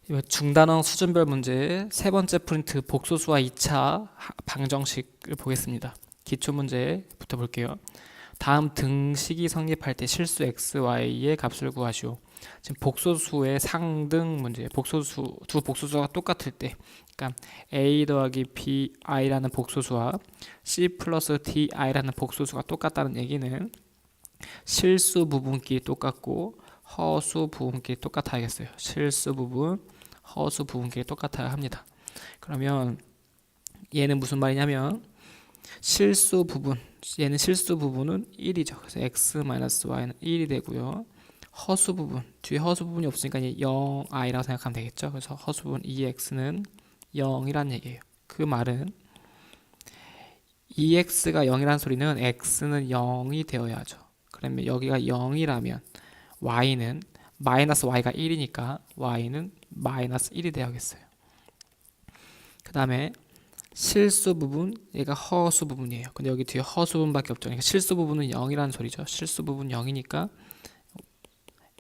이번 중단원 수준별 문제 세 번째 프린트 복소수와 2차 방정식을 보겠습니다. 기초 문제부터 볼게요. 다음 등식이 성립할 때 실수 x, y의 값을 구하시오. 지금 복소수의 상등 문제, 복소수 두 복소수가 똑같을 때, 그러니까 a 더하기 bi라는 복소수와 c 플러스 di라는 복소수가 똑같다는 얘기는 실수 부분끼리 똑같고 허수 부분끼리 똑같아야겠어요. 실수 부분, 허수 부분끼리 똑같아야 합니다. 그러면 얘는 무슨 말이냐면 실수 부분, 얘는 실수 부분은 1이죠. 그래서 x-y는 1이 되고요. 허수 부분, 뒤에 허수 부분이 없으니까 0i라고 생각하면 되겠죠. 그래서 허수 부분 2x는 0이란 얘기예요. 그 말은 2x가 0이란 소리는 x는 0이 되어야죠. 그러면 여기가 0이라면 y는 마이너스 y가 1이니까 y는 마이너스 1이 되어야겠어요. 그 다음에 실수 부분, 얘가 허수 부분이에요. 근데 여기 뒤에 허수 부분밖에 없죠. 그러니까 실수 부분은 0이라는 소리죠. 실수 부분 0이니까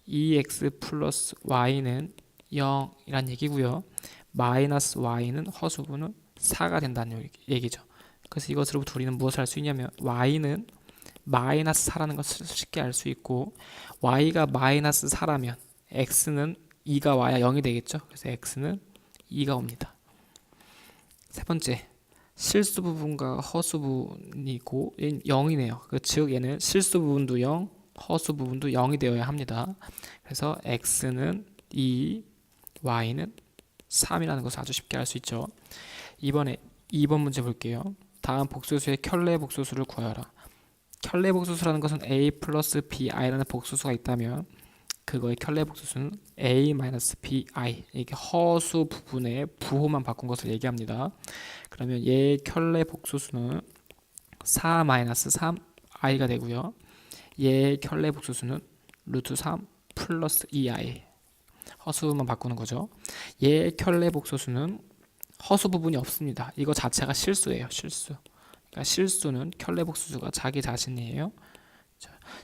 2x 플러스 y는 0이란 얘기고요. 마이너스 y는 허수 부분은 4가 된다는 얘기죠. 그래서 이것으로부터 우리는 무엇을 알 수 있냐면 y는 마이너스 4라는 것을 쉽게 알 수 있고 y가 마이너스 4라면 x는 2가 와야 0이 되겠죠. 그래서 x는 2가 옵니다. 세 번째, 실수 부분과 허수 부분이고 0이네요. 즉 얘는 실수 부분도 0, 허수 부분도 0이 되어야 합니다. 그래서 x는 2, y는 3이라는 것을 아주 쉽게 알 수 있죠. 이번에 2번 문제 볼게요. 다음 복소수의 켤레 복소수를 구하여라. 켤레 복소수라는 것은 a 플러스 bi라는 복소수가 있다면 그거의 켤레 복소수는 a-bi, 이게 허수 부분의 부호만 바꾼 것을 얘기합니다. 그러면 얘의 켤레 복소수는 4-3i가 되고요. 얘의 켤레 복소수는 루트 3 플러스 2i, 허수만 바꾸는 거죠. 얘의 켤레 복소수는 허수 부분이 없습니다. 이거 자체가 실수예요. 실수. 그러니까 실수는 켤레 복소수가 자기 자신이에요.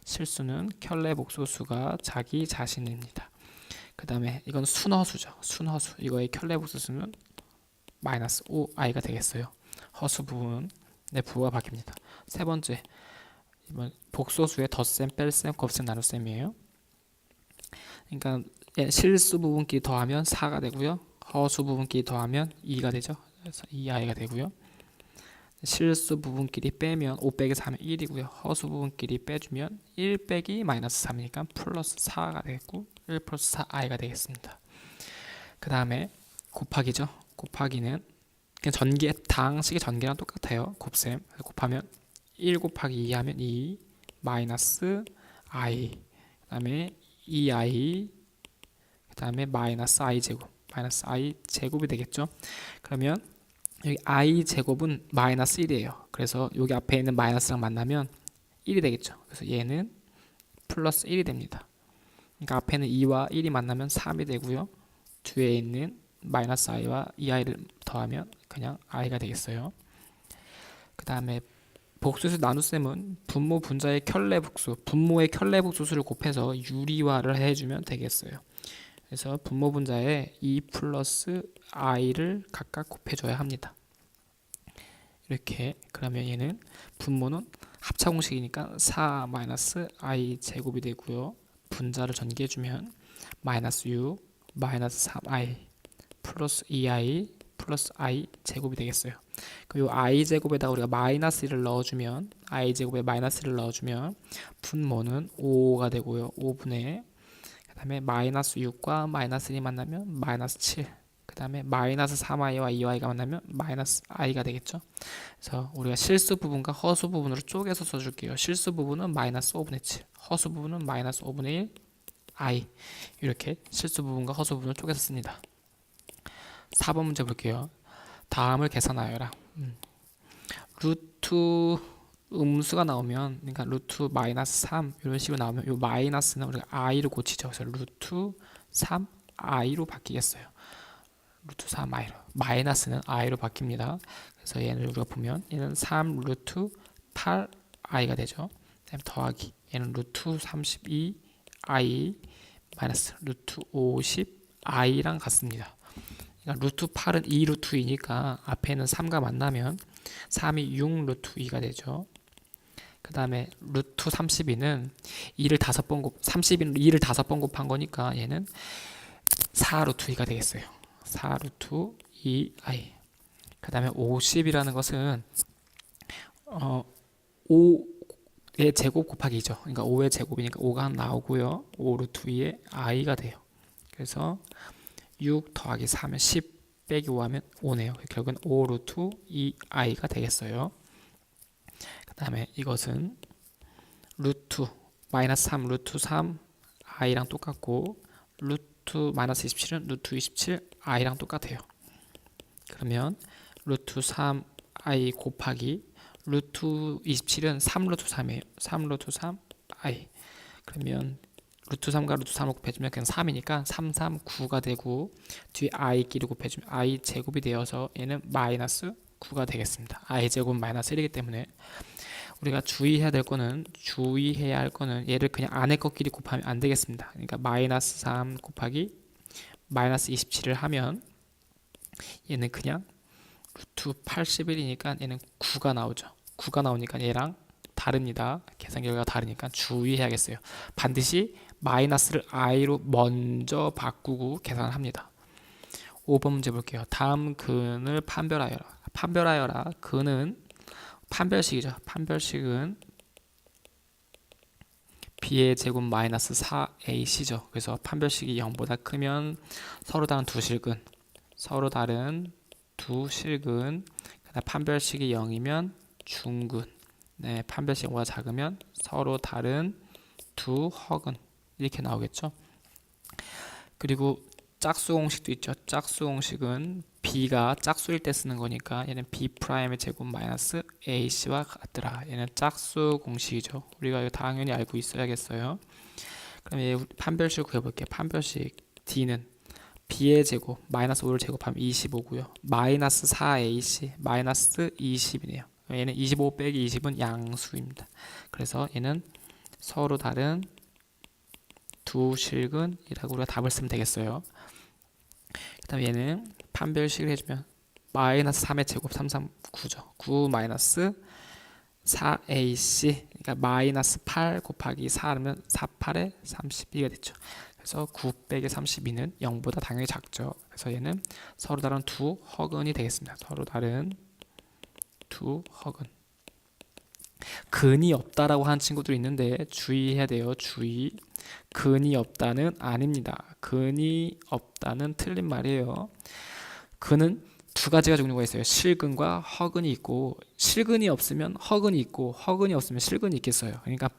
실수는 켤레 복소수가 자기 자신입니다. 그 다음에 이건 순허수죠. 순허수. 이거의 켤레 복소수는 마이너스 5i가 되겠어요. 허수 부분의 부호가 바뀝니다. 세 번째, 이번 복소수의 덧셈, 뺄셈, 곱셈, 나눗셈이에요. 그러니까 실수 부분끼리 더하면 4가 되고요. 허수 부분끼리 더하면 2가 되죠. 그래서 2i가 되고요. 실수 부분끼리 빼면 5 빼기 4면 1이고요. 허수 부분끼리 빼주면 1 빼기 마이너스 3이니까 플러스 4가 되겠고 1 플러스 4i가 되겠습니다. 그 다음에 곱하기죠. 곱하기는 그냥 전개, 당식의 전개랑 똑같아요. 곱셈. 곱하면 1 곱하기 2 하면 2 마이너스 i, 그 다음에 2i, 그 다음에 마이너스 i 제곱, 마이너스 i 제곱이 되겠죠. 그러면 여기 i 제곱은 마이너스 1이에요. 그래서 여기 앞에 있는 마이너스랑 만나면 1이 되겠죠. 그래서 얘는 플러스 1이 됩니다. 그러니까 앞에는 2와 1이 만나면 3이 되고요. 뒤에 있는 마이너스 i와 2i를 더하면 그냥 i가 되겠어요. 그 다음에 복수수 나눗셈은 분모 분자의 켤레 복수, 분모의 켤레 복수수를 곱해서 유리화를 해주면 되겠어요. 그래서 분모 분자에 2 플러스 i를 각각 곱해줘야 합니다. 이렇게. 그러면 얘는 분모는 합차 공식이니까 4 마이너스 i 제곱이 되고요. 분자를 전개해주면 마이너스 6 마이너스 3i 플러스 2i 플러스 i 제곱이 되겠어요. 그리고 i 제곱에다가 우리가 마이너스 1을 넣어주면, i 제곱에 마이너스 1을 넣어주면 분모는 5가 되고요. 5분의, 그 다음에 마이너스 6과 마이너스 1이 만나면 마이너스 7, 그 다음에 마이너스 3i와 2i가 만나면 마이너스 i가 되겠죠. 그래서 우리가 실수 부분과 허수 부분으로 쪼개서 써줄게요. 실수 부분은 마이너스 5분의 7, 허수 부분은 마이너스 5분의 1 i, 이렇게 실수 부분과 허수 부분을 쪼개서 씁니다. 4번 문제 볼게요. 다음을 계산하여라. 루트 음수가 나오면, 그러니까 루트 마이너스 3 이런 식으로 나오면 이 마이너스는 우리가 i로 고치죠. 그래서 루트 3i로 바뀌겠어요. 루트 3i로. 마이너스는 i로 바뀝니다. 그래서 얘는 우리가 보면 얘는 3 루트 8i가 되죠. 그다음에 더하기, 얘는 루트 32i 마이너스 루트 50 i랑 같습니다. 그러니까 루트 8은 2 루트 2니까 앞에는 3가 만나면 3이 6 루트 2가 되죠. 그 다음에 루트 32는 2를 5번 32는 2를 5번 곱한 거니까 얘는 4 루트 2가 되겠어요. 4 루트 2i. 그 다음에 50이라는 것은 5의 제곱 곱하기 2죠. 그러니까 5의 제곱이니까 5가 나오고요. 5 루트 2의 i가 돼요. 그래서 6 더하기 4면 10 빼기 5 하면 5네요. 결국은 5 루트 2i가 되겠어요. 그 다음에 이것은 루트 마이너스 3 루트 3 i랑 똑같고 루트 마이너스 27은 루트 27 i랑 똑같아요. 그러면 루트 3 i 곱하기 루트 27은 3 루트 3이에요. 3 루트 3 i. 그러면 루트 3과 루트 3을 곱해주면 그냥 3이니까 3, 3, 9가 되고 뒤에 i끼리 곱해주면 i 제곱이 되어서 얘는 마이너스 9가 되겠습니다. i 제곱은 마이너스 1이기 때문에 우리가 주의해야 할 거는 얘를 그냥 안에 것끼리 곱하면 안 되겠습니다. 그러니까 마이너스 3 곱하기 마이너스 27을 하면 얘는 그냥 루트 81이니까 얘는 9가 나오죠. 9가 나오니까 얘랑 다릅니다. 계산 결과가 다르니까 주의해야겠어요. 반드시 마이너스를 i로 먼저 바꾸고 계산을 합니다. 5번 문제 볼게요. 다음 근을 판별하여라. 판별하여라. 근은 판별식이죠. 판별식은 b의 제곱 마이너스 4ac죠. 그래서 판별식이 0보다 크면 서로 다른 두 실근, 그다음 판별식이 0이면 중근, 네, 판별식이 0보다 작으면 서로 다른 두 허근 이렇게 나오겠죠. 그리고 짝수 공식도 있죠. 짝수 공식은 b가 짝수일 때 쓰는 거니까 얘는 b'의 제곱 마이너스 ac와 같더라. 얘는 짝수 공식이죠. 우리가 이거 당연히 알고 있어야겠어요. 그럼 얘 판별식 구해볼게요. 판별식 d는 b의 제곱 마이너스 5를 제곱하면 25고요. 마이너스 4ac 마이너스 20이네요. 얘는 25 빼기 20은 양수입니다. 그래서 얘는 서로 다른 두 실근이라고 우리가 답을 쓰면 되겠어요. 그 다음에 얘는 판별식을 해주면 마이너스 3의 제곱 3, 3, 9죠. 9 마이너스 4ac 그러니까 마이너스 8 곱하기 4 하면 4, 8에 32가 됐죠. 그래서 9 빼기 32는 0보다 당연히 작죠. 그래서 얘는 서로 다른 두 허근이 되겠습니다. 서로 다른 두 허근. 근이 없다라고 하는 친구들이 있는데 주의해야 돼요. 주의. 근이 없다는 아닙니다. 근이 없다는 틀린 말이에요. 근은 두 가지가 종류가 있어요. 실근과 허근이 있고 실근이 없으면 허근이 있고 허근이 없으면 실근이 있겠어요. 그러니까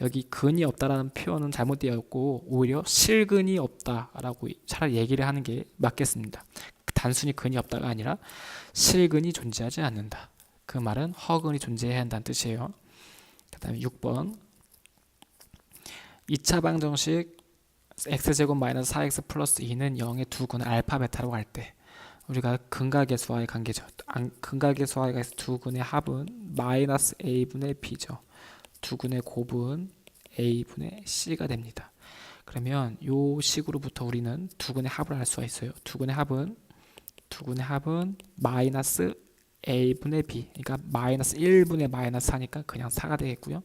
여기 근이 없다라는 표현은 잘못되어 있고 오히려 실근이 없다라고 차라리 얘기를 하는 게 맞겠습니다. 단순히 근이 없다가 아니라 실근이 존재하지 않는다. 그 말은 허근이 존재해야 한다는 뜻이에요. 그 다음에 6번 2차 방정식 x제곱 마이너스 4x 플러스 2는 0의 두 근을 알파 베타라고 할 때 우리가 근과 계수와의 관계죠. 근과 계수와의 관계에서 두 근의 합은 마이너스 a분의 b죠. 두 근의 곱은 a분의 c가 됩니다. 그러면 이 식으로부터 우리는 두 근의 합을 알 수가 있어요. 두 근의 합은 마이너스 a분의 b 그러니까 마이너스 1분의 마이너스 4니까 그냥 4가 되겠고요.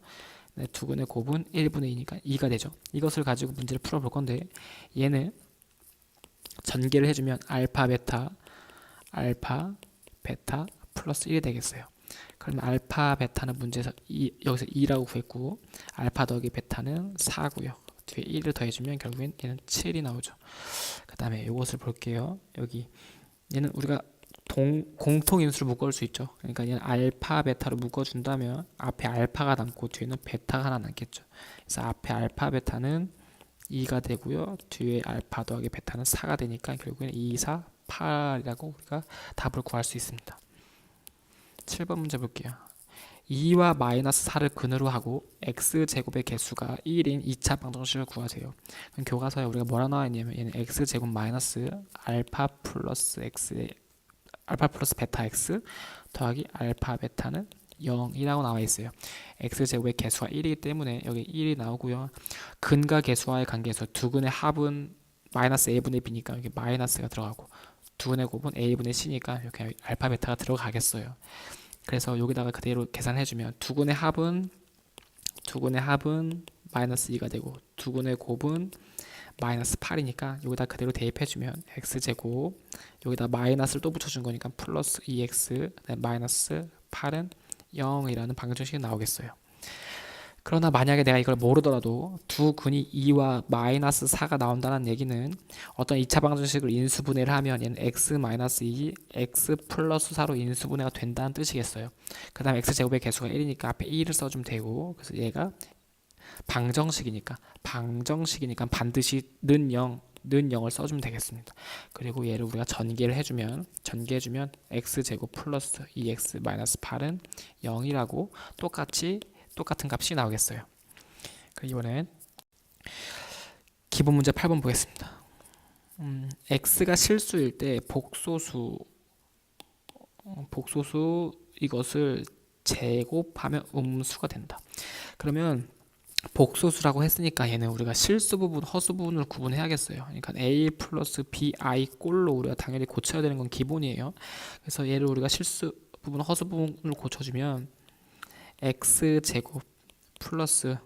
네, 두 근의 곱은 1분의 2니까 2가 되죠. 이것을 가지고 문제를 풀어볼 건데 얘는 전개를 해주면 알파 베타 플러스 1이 되겠어요. 그러면 알파 베타는 문제에서 여기서 2라고 구했고 알파 더하기 베타는 4고요. 뒤에 1을 더해주면 결국엔 얘는 7이 나오죠. 그 다음에 이것을 볼게요. 여기 얘는 우리가 공통인수를 묶을 수 있죠. 그러니까 얘는 알파 베타로 묶어준다면 앞에 알파가 남고 뒤에는 베타가 하나 남겠죠. 그래서 앞에 알파 베타는 2가 되고요. 뒤에 알파 더하기 베타는 4가 되니까 결국에는 2, 4, 8이라고 우리가 답을 구할 수 있습니다. 7번 문제 볼게요. 2와 마이너스 4를 근으로 하고 x제곱의 개수가 1인 2차 방정식을 구하세요. 그럼 교과서에 우리가 뭐라 나와 있냐면 얘는 x제곱 마이너스 알파 플러스 베타 x 더하기 알파 베타는 0이라고 나와 있어요. x제곱의 개수가 1이기 때문에 여기 1이 나오고요. 근과 개수와의 관계에서 두 근의 합은 마이너스 a분의 b니까 여기 마이너스가 들어가고, 2분의 곱은 a분의 c니까 이렇게 알파 베타가 들어가겠어요. 그래서 여기다가 그대로 계산해주면 2분의 합은 마이너스 2가 되고, 2분의 곱은 마이너스 8이니까 여기다 그대로 대입해주면 x제곱, 여기다 마이너스를 또 붙여준 거니까 플러스 2x 마이너스 8은 0이라는 방정식이 나오겠어요. 그러나 만약에 내가 이걸 모르더라도 두 근이 2와 마이너스 4가 나온다는 얘기는 어떤 2차 방정식을 인수분해를 하면 얘는 x-2, x 플러스 4로 인수분해가 된다는 뜻이겠어요. 그 다음 x제곱의 개수가 1이니까 앞에 1을 써주면 되고, 그래서 얘가 방정식이니까 반드시 는 0을 써주면 되겠습니다. 그리고 얘를 우리가 전개해주면 x제곱 플러스 2x 마이너스 8은 0이라고 똑같은 값이 나오겠어요. 이번엔 기본 문제 8번 보겠습니다. x가 실수일 때 복소수 이것을 제곱하면 음수가 된다. 그러면 복소수라고 했으니까 얘는 우리가 실수 부분, 허수 부분을 구분해야겠어요. 그러니까 a 플러스 bi 꼴로 우리가 당연히 고쳐야 되는 건 기본이에요. 그래서 얘를 우리가 실수 부분, 허수 부분을 고쳐주면 x제곱 플러스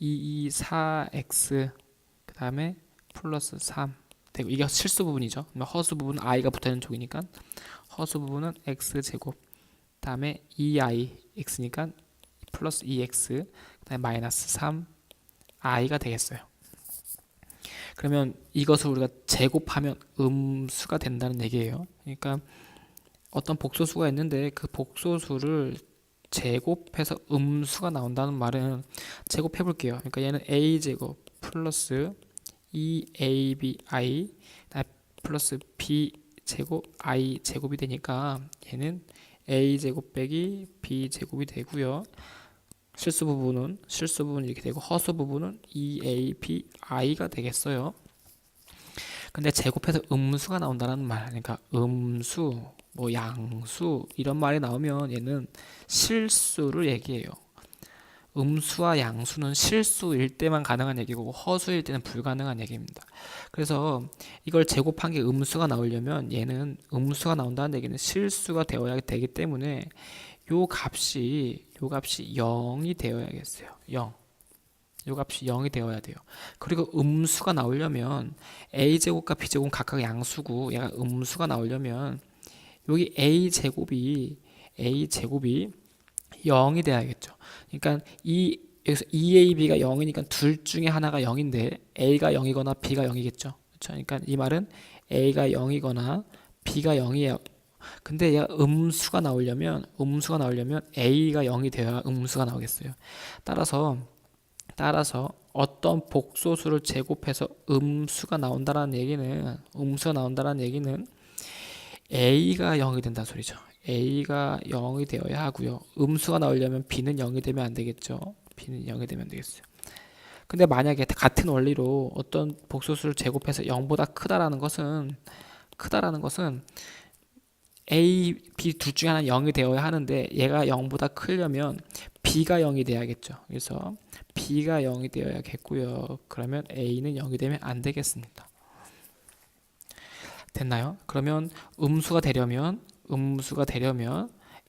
224x 그 다음에 플러스 3 되고, 이게 실수 부분이죠. 허수 부분은 i가 붙어있는 쪽이니까 허수 부분은 x제곱 그 다음에 2i x니까 플러스 2x 그 다음에 마이너스 3 i가 되겠어요. 그러면 이것을 우리가 제곱하면 음수가 된다는 얘기예요. 그러니까 어떤 복소수가 있는데 그 복소수를 제곱해서 음수가 나온다는 말은, 제곱해 볼게요. 그러니까 얘는 a제곱 플러스 2abi 플러스 b제곱 i제곱이 되니까 얘는 a제곱 빼기 b제곱이 되고요. 실수 부분은 이렇게 되고, 허수 부분은 2abi가 되겠어요. 근데 제곱해서 음수가 나온다는 말, 그러니까 음수, 뭐 양수 이런 말이 나오면 얘는 실수를 얘기해요. 음수와 양수는 실수일 때만 가능한 얘기고 허수일 때는 불가능한 얘기입니다. 그래서 이걸 제곱한 게 음수가 나오려면 얘는 음수가 나온다는 얘기는 실수가 되어야 되기 때문에 요 값이 0이 되어야겠어요. 0. 요 값이 0이 되어야 돼요. 그리고 음수가 나오려면 a제곱과 b제곱은 각각 양수고 얘가 음수가 나오려면 여기 a제곱이 0이 돼야겠죠. 그러니까 여기서 2ab가 0이니까 둘 중에 하나가 0인데 a가 0이거나 b가 0이겠죠. 그렇죠? 그러니까 이 말은 a가 0이거나 b가 0이에요. 근데 얘가 음수가 나오려면 a가 0이 되어야 음수가 나오겠어요. 따라서 어떤 복소수를 제곱해서 음수가 나온다는 얘기는 a가 0이 된다는 소리죠. a가 0이 되어야 하고요. 음수가 나오려면 b는 0이 되면 안 되겠죠. b는 0이 되면 안 되겠어요. 근데 만약에 같은 원리로 어떤 복소수를 제곱해서 0보다 크다라는 것은 a, b 둘 중에 하나는 0이 되어야 하는데 얘가 0보다 크려면 b가 0이 돼야겠죠. 그래서 b가 0이 되어야겠고요. 그러면 a는 0이 되면 안 되겠습니다. 됐나요? 그러면 음수가 되려면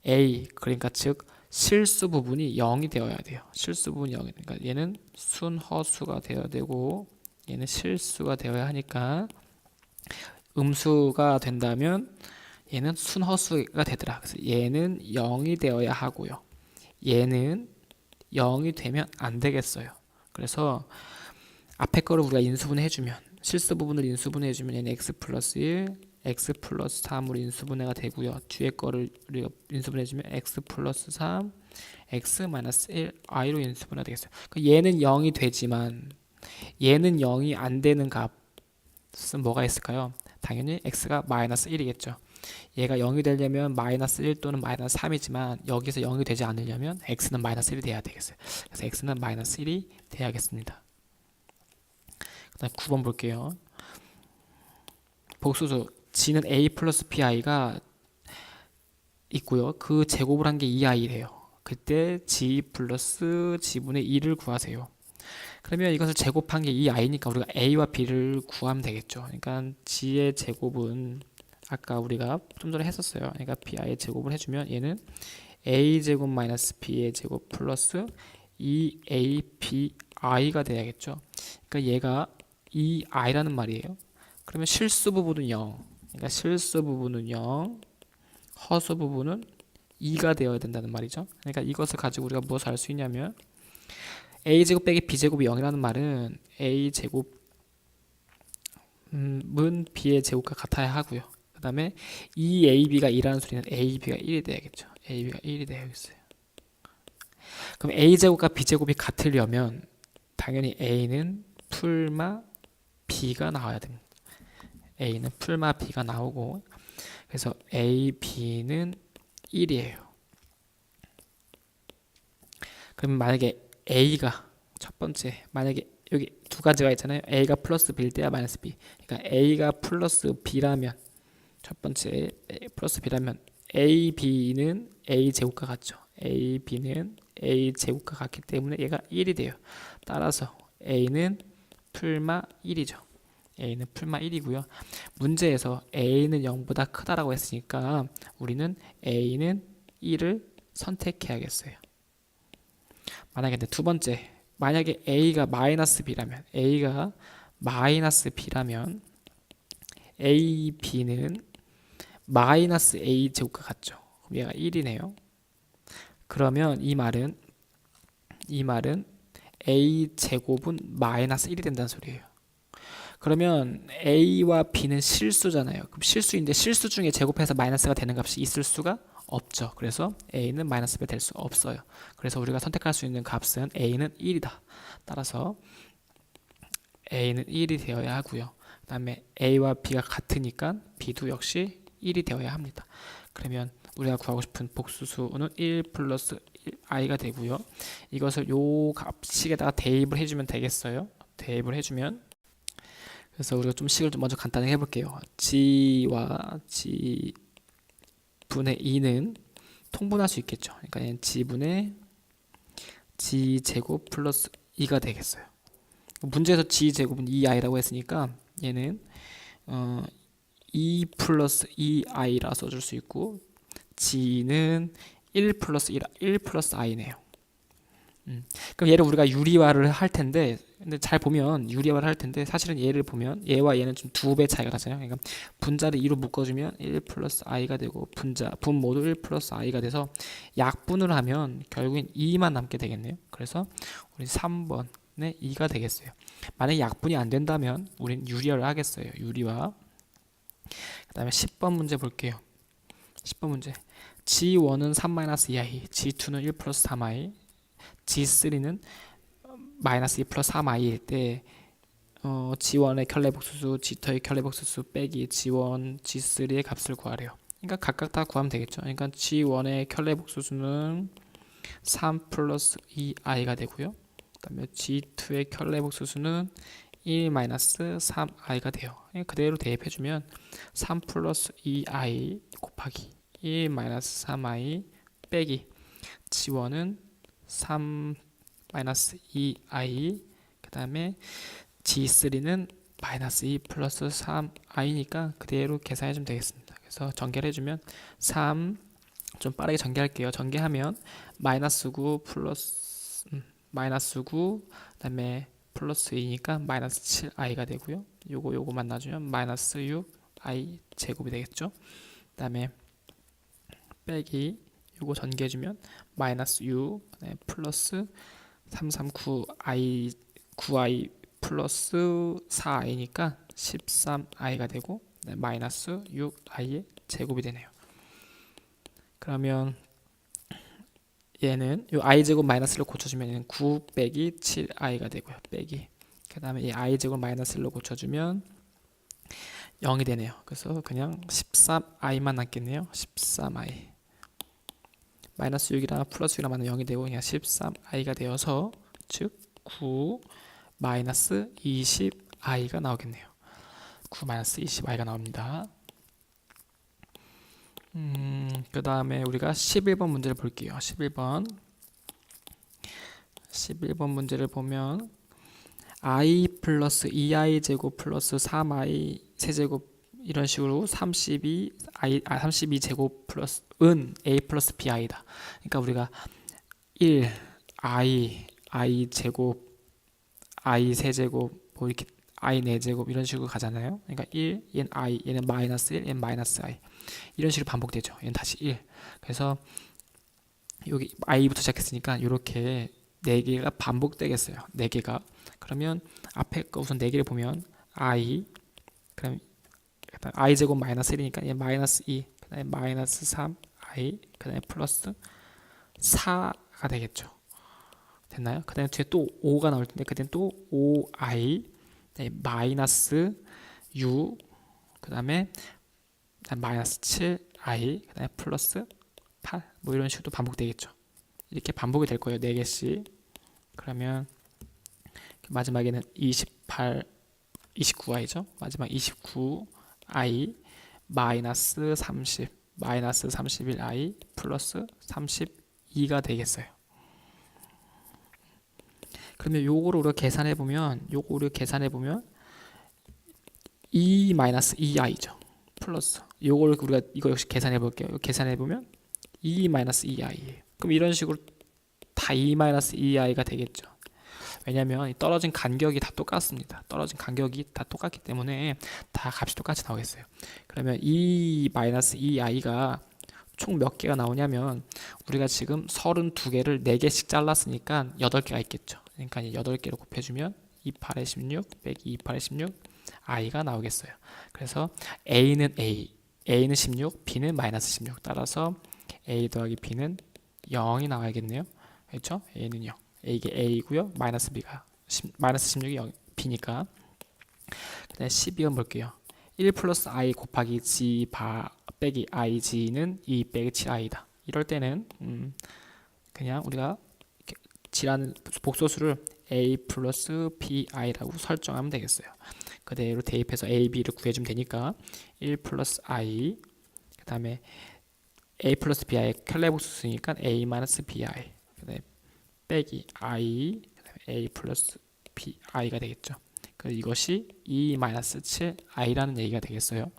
a, 그러니까 즉 실수 부분이 0이 되어야 돼요. 실수 부분이 0이 되니까 얘는 순허수가 되어야 되고 얘는 실수가 되어야 하니까 음수가 된다면 얘는 순허수가 되더라. 그래서 얘는 0이 되어야 하고요. 얘는 0이 되면 안 되겠어요. 그래서 앞에 거를 우리가 인수분해 해주면, 실수 부분을 인수분해 해주면 얘는 x 플러스 1, x 플러스 3으로 인수분해가 되고요. 뒤에 거를 우리가 인수분해 해주면 x 플러스 3, x 마이너스 1, i로 인수분해가 되겠어요. 그러니까 얘는 0이 되지만 얘는 0이 안 되는 값은 뭐가 있을까요? 당연히 x가 마이너스 1이겠죠. 얘가 0이 되려면 마이너스 1 또는 마이너스 3이지만 여기서 0이 되지 않으려면 x는 마이너스 1이 돼야 되겠어요. 그래서 x는 마이너스 1이 돼야겠습니다. 그 다음 9번 볼게요. 복소수 g는 a 플러스 bi가 있고요. 그 제곱을 한 게 2i래요. 그때 g 플러스 g분의 2를 구하세요. 그러면 이것을 제곱한 게 이 i니까 우리가 a와 b를 구하면 되겠죠. 그러니까 g의 제곱은 아까 우리가 좀 전에 했었어요. 그러니까 bi의 제곱을 해주면 얘는 a 제곱 마이너스 b의 제곱 플러스 2abi가 돼야겠죠. 그러니까 얘가 2i라는 말이에요. 그러면 실수 부분은 0. 그러니까 실수 부분은 0, 허수 부분은 2가 되어야 된다는 말이죠. 그러니까 이것을 가지고 우리가 무엇을 알 수 있냐면 a제곱 빼기 b제곱이 0이라는 말은 a제곱은 b의 제곱과 같아야 하고요. 그 다음에 2ab가 2라는 소리는 ab가 1이 돼야겠죠. ab가 1이 되어야겠어요. 그럼 a제곱과 b제곱이 같으려면 당연히 a는 풀마 b가 나와야 됩니다. a는 풀마 b가 나오고, 그래서 a, b는 1이에요. 그럼 만약에 a가 첫 번째, 만약에 여기 두 가지가 있잖아요. a가 플러스 b일 때야 마이너스 b. 그러니까 a가 플러스 b라면, 첫 번째 플러스 b라면 a, b는 a 제곱과 같죠. a, b는 a 제곱과 같기 때문에 얘가 1이 돼요. 따라서 a는 풀마 1이죠. a는 풀마 1이고요. 문제에서 a는 0보다 크다라고 했으니까 우리는 a는 1을 선택해야겠어요. 만약에 두 번째, 만약에 a가 마이너스 b라면 a, b는 마이너스 a 제곱과 같죠. 그럼 얘가 1이네요. 그러면 이 말은 a 제곱은 마이너스 1이 된다는 소리예요. 그러면 a와 b는 실수잖아요. 그럼 실수인데 실수 중에 제곱해서 마이너스가 되는 값이 있을 수가 없죠. 그래서 a는 마이너스 b가 될 수 없어요. 그래서 우리가 선택할 수 있는 값은 a는 1이다. 따라서 a는 1이 되어야 하고요. 그 다음에 a와 b가 같으니까 b도 역시 1이 되어야 합니다. 그러면 우리가 구하고 싶은 복수수는 1 플러스 1i가 되고요. 이것을 요 값식에다가 대입을 해주면 되겠어요. 대입을 해주면, 그래서 우리가 좀 식을 좀 먼저 간단히 해볼게요. g와 g 분의 2는 통분할 수 있겠죠. 그러니까 얘는 g분의 g 제곱 플러스 2가 되겠어요. 문제에서 g 제곱은 2i라고 했으니까 얘는 2 플러스 2i라 써줄 수 있고, g는 1 플러스 i네요. 그럼 얘를 우리가 유리화를 할 텐데, 근데 잘 보면 유리화를 할 텐데 사실은 얘를 보면 얘와 얘는 좀 두 배 차이가 나잖아요. 그러니까 분자를 2로 묶어주면 1 플러스 i가 되고 분 모두 1 플러스 i가 돼서 약분을 하면 결국엔 2만 남게 되겠네요. 그래서 우리 3번에 2가 되겠어요. 만약에 약분이 안 된다면 우린 유리화를 하겠어요. 유리화. 그 다음에 10번 문제 볼게요. 10번 문제. G1은 3-2i, G2는 1 플러스 3i, G3는 마이너스 2 플러스 3i일 때 G1의 켤레복수수, G2의 켤레복수수 빼기 G1, G3의 값을 구하래요. 그러니까 각각 다 구하면 되겠죠. 그러니까 G1의 켤레복수수는 3 플러스 2i가 되고요. 그 다음에 G2의 켤레복수수는 1 마이너스 3i가 돼요. 그대로 대입해주면 3 플러스 2i 곱하기 1 마이너스 3i 빼기 G1은 3 마이너스 2i, 그 다음에 G3는 마이너스 2 플러스 3i니까 그대로 계산해주면 되겠습니다. 그래서 전개를 해주면 3, 좀 빠르게 전개할게요. 전개하면 마이너스 9 플러스 마이너스 9, 그 다음에 플러스 2니까 마이너스 7i가 되고요. 요거 만나주면 마이너스 6i 제곱이 되겠죠. 그 다음에 빼기 요거 전개해주면 마이너스 6, 플러스 339i 9i 플러스 4i니까 13i가 되고 마이너스 6i의 제곱이 되네요. 그러면 얘는 요 i 제곱 마이너스를 고쳐주면 얘는 9 빼기 7i가 되고요. 빼기, 그 다음에 이 i 제곱 마이너스를 고쳐주면 0이 되네요. 그래서 그냥 13i만 남겠네요. 13i. 마이너스 6이랑 플러스 6이랑 맞는 0이 되고 그냥 13i가 되어서 즉 9 마이너스 20i가 나오겠네요. 9 마이너스 20i가 나옵니다. 그 다음에 우리가 11번 문제를 볼게요. 11번 문제를 보면 i 플러스 2i 제곱 플러스 3i 세제곱 이런 식으로 32 제곱 플러스 은 a 플러스 bi다. 그러니까 우리가 1 i 제곱 i 세제곱 뭐 이렇게 i 4제곱 이런 식으로 가잖아요. 그러니까 1 얘는 i 얘는 마이너스 1 얘는 마이너스 i 이런 식으로 반복되죠. 얘는 다시 1. 그래서 여기 i부터 시작했으니까 이렇게 4개가 반복되겠어요. 4개가. 그러면 앞에 거 우선 4개를 보면 i 그럼 i 제곱 마이너스 1이니까 얘 마이너스 2 그다음에 마이너스 3 i 그다음에 플러스 4가 되겠죠. 됐나요? 그다음에 뒤에 또 5가 나올 텐데 그때는 또 5i 그다음에 마이너스 6 그다음에 마이너스 7i 그다음에 플러스 8 뭐 이런 식으로 반복되겠죠. 이렇게 반복이 될 거예요. 4개씩. 그러면 마지막에는 29i죠. 마지막 29i 마이너스 30 마이너스 31i 플러스 32가 되겠어요. 그러면 요거를 우리가 계산해 보면 2 마이너스 2i죠. 플러스 요걸 우리가 이거 역시 계산해 볼게요. 계산해 보면 2 마이너스 2i예요. 그럼 이런 식으로 다 2 마이너스 2i가 되겠죠. 왜냐면 떨어진 간격이 다 똑같습니다. 떨어진 간격이 다 똑같기 때문에 다 값이 똑같이 나오겠어요. 그러면 2 마이너스 2i가 총 몇 개가 나오냐면 우리가 지금 32개를 4개씩 잘랐으니까 8개가 있겠죠. 그러니까 8개로 곱해주면 28에 16 빼기 28에 16 i가 나오겠어요. 그래서 a는 16, b는 마이너스 16 따라서 a 더하기 b는 0이 나와야겠네요. 그렇죠? a는 0. 이게 a고요. 마이너스 b가 마이너스 16이 0, b니까. 그다음에 12번 볼게요. 1 플러스 i 곱하기 g 빼기 ig는 2 빼기 7i다. 이럴 때는 그냥 우리가 g라는 복소수를 a 플러스 bi라고 설정하면 되겠어요. 그대로 대입해서 a, b를 구해주면 되니까 1 플러스 i 그 다음에 a 플러스 bi의 켤레복수수니까 a 마이너스 bi 그다음에 빼기 i 그다음에 a 플러스 bi가 되겠죠. 그래서 이것이 2 마이너스 7i라는 얘기가 되겠어요.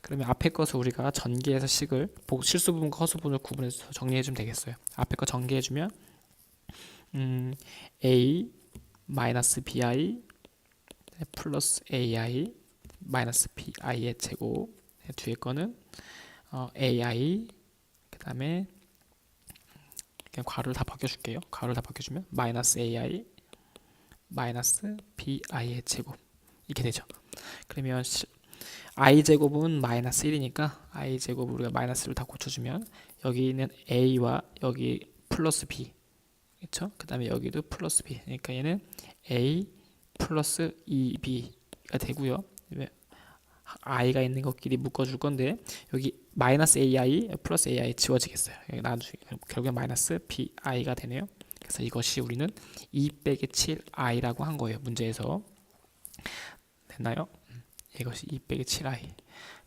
그러면 앞에 것을 우리가 전개해서 식을 실수 부분과 허수 부분을 구분해서 정리해주면 되겠어요. 앞에 거 전개해주면 a 마이너스 bi 플러스 ai 마이너스 bi의 제곱 뒤에 거는 ai 그 다음에 그냥 괄호를 다 바꿔줄게요. 괄호를 다 바꿔주면 마이너스 ai 마이너스 bi의 제곱 이렇게 되죠. 그러면 i 제곱은 마이너스 1이니까 i 제곱 우리가 마이너스를 다 고쳐주면 여기는 a와 여기 플러스 b 그렇죠? 그 다음에 여기도 플러스 b 그러니까 얘는 a 플러스 2b가 되고요. i가 있는 것끼리 묶어줄 건데 여기 마이너스 ai 플러스 ai 지워지겠어요. 여기 나중에 결국엔 마이너스 bi가 되네요. 그래서 이것이 우리는 2 빼기 7i라고 한 거예요. 문제에서. 됐나요? 이것이 2 빼기 7i.